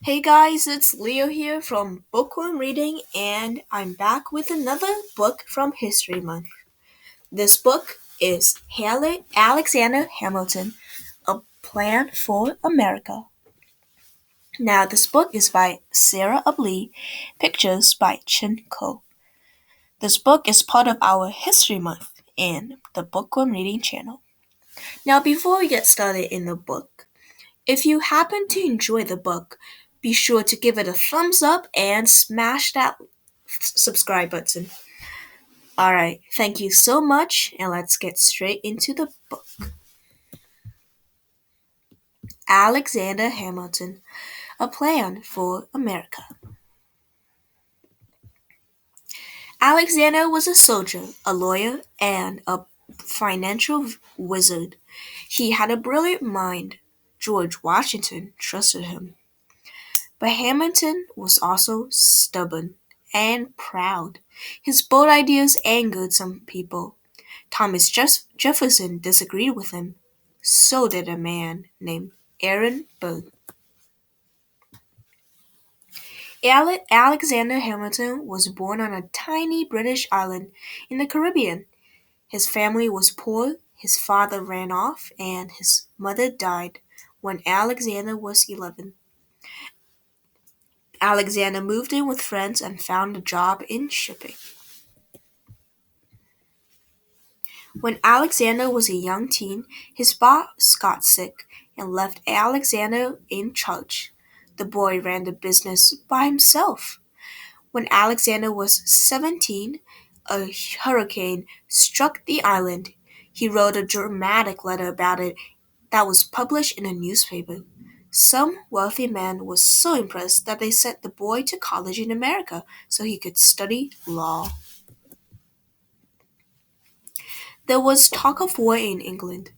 Hey guys, it's Leo here from Bookworm Reading, and I'm back with another book from History Month. This book is Alexander Hamilton, A Plan for America. Now, this book is by Sarah Albee, pictures by Chin Ko. This book is part of our History Month in the Bookworm Reading channel. Now, before we get started in the book, if you happen to enjoy the book, be sure to give it a thumbs up and smash that subscribe button. Alright, thank you so much, and let's get straight into the book. Alexander Hamilton, A Plan for America. Alexander was a soldier, a lawyer, and a financial wizard. He had a brilliant mind. George Washington trusted him. But Hamilton was also stubborn and proud. His bold ideas angered some people. Thomas Jefferson disagreed with him. So did a man named Aaron Burr. Alexander Hamilton was born on a tiny British island in the Caribbean. His family was poor, his father ran off, and his mother died when Alexander was 11. Alexander moved in with friends and found a job in shipping. When Alexander was a young teen, his boss got sick and left Alexander in charge. The boy ran the business by himself. When Alexander was 17, a hurricane struck the island. He wrote a dramatic letter about it that was published in a newspaper. Some wealthy man was so impressed that they sent the boy to college in America so he could study law. There was talk of war in England.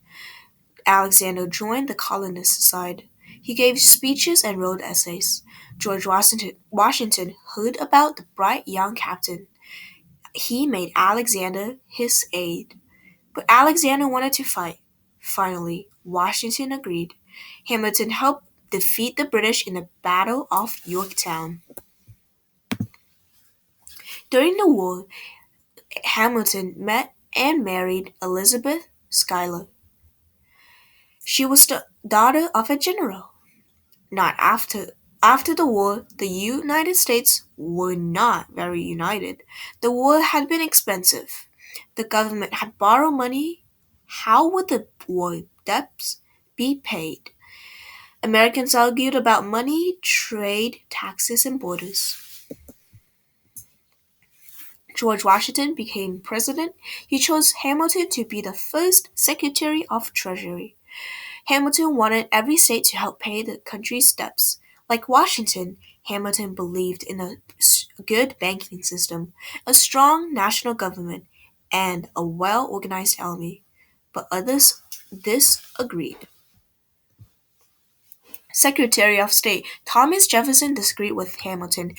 Alexander joined the colonists' side. He gave speeches and wrote essays. George Washington heard about the bright young captain. He made Alexander his aide. But Alexander wanted to fight. Finally, Washington agreed. Hamilton helped defeat the British in the Battle of Yorktown. During the war, Hamilton met and married Elizabeth Schuyler. She was the daughter of a general. Not after the war, the United States were not very united. The war had been expensive. The government had borrowed money. How would the war debts be paid? Americans argued about money, trade, taxes, and borders. George Washington became president. He chose Hamilton to be the first Secretary of Treasury. Hamilton wanted every state to help pay the country's debts. Like Washington, Hamilton believed in a good banking system, a strong national government, and a well-organized army. But others disagreed. Secretary of State Thomas Jefferson disagreed with Hamilton.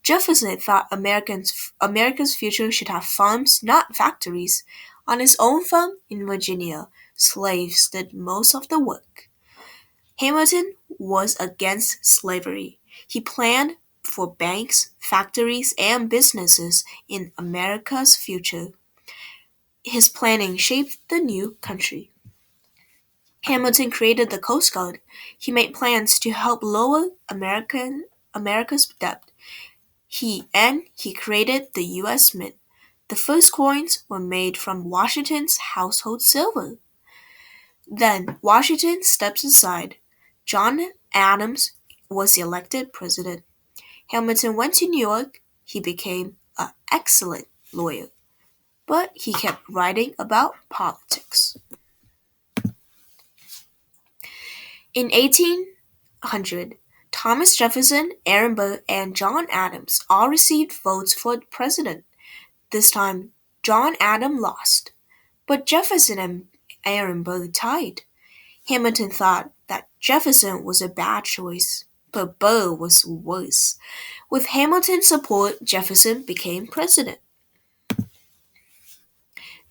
Jefferson thought America's future should have farms, not factories. On his own farm in Virginia, slaves did most of the work. Hamilton was against slavery. He planned for banks, factories, and businesses in America's future. His planning shaped the new country. Hamilton created the Coast Guard. He made plans to help lower America's debt. He created the U.S. Mint. The first coins were made from Washington's household silver. Then Washington steps aside. John Adams was elected president. Hamilton went to New York. He became an excellent lawyer, but he kept writing about politics. In 1800, Thomas Jefferson, Aaron Burr, and John Adams all received votes for president. This time, John Adams lost, but Jefferson and Aaron Burr tied. Hamilton thought that Jefferson was a bad choice, but Burr was worse. With Hamilton's support, Jefferson became president.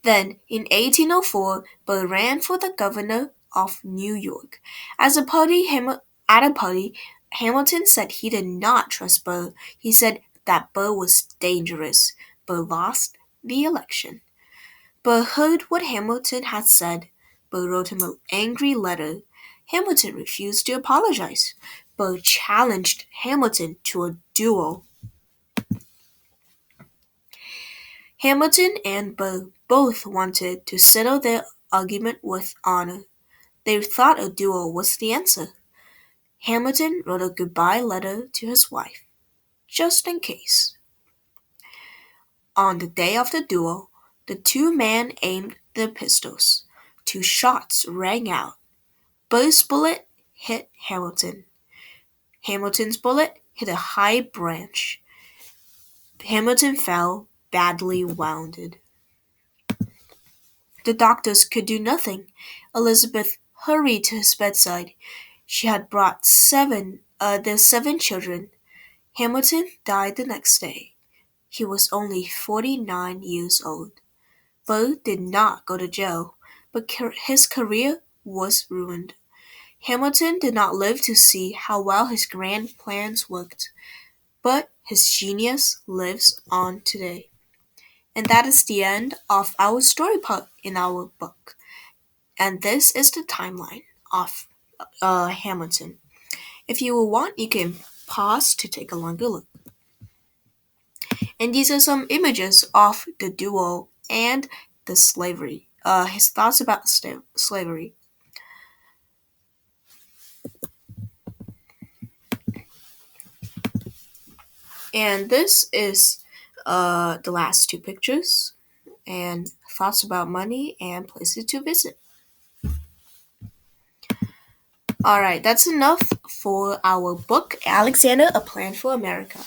Then, in 1804, Burr ran for the governor of New York. At a party, Hamilton said he did not trust Burr. He said that Burr was dangerous. Burr lost the election. Burr heard what Hamilton had said. Burr wrote him an angry letter. Hamilton refused to apologize. Burr challenged Hamilton to a duel. Hamilton and Burr both wanted to settle their argument with honor. They thought a duel was the answer. Hamilton wrote a goodbye letter to his wife, just in case. On the day of the duel, the two men aimed their pistols. Two shots rang out. Burr's bullet hit Hamilton. Hamilton's bullet hit a high branch. Hamilton fell, badly wounded. The doctors could do nothing. Elizabeth hurried to his bedside. She had brought their 7 children. Hamilton died the next day. He was only 49 years old. Burr did not go to jail, but his career was ruined. Hamilton did not live to see how well his grand plans worked, but his genius lives on today. And that is the end of our story part in our book. And this is the timeline of Hamilton. If you want, you can pause to take a longer look. And these are some images of the duel and the slavery. His thoughts about slavery. And this is the last 2 pictures and thoughts about money and places to visit. Alright, that's enough for our book, Alexander, A Plan for America.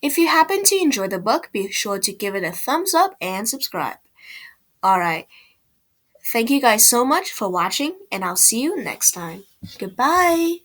If you happen to enjoy the book, be sure to give it a thumbs up and subscribe. Alright, thank you guys so much for watching, and I'll see you next time. Goodbye!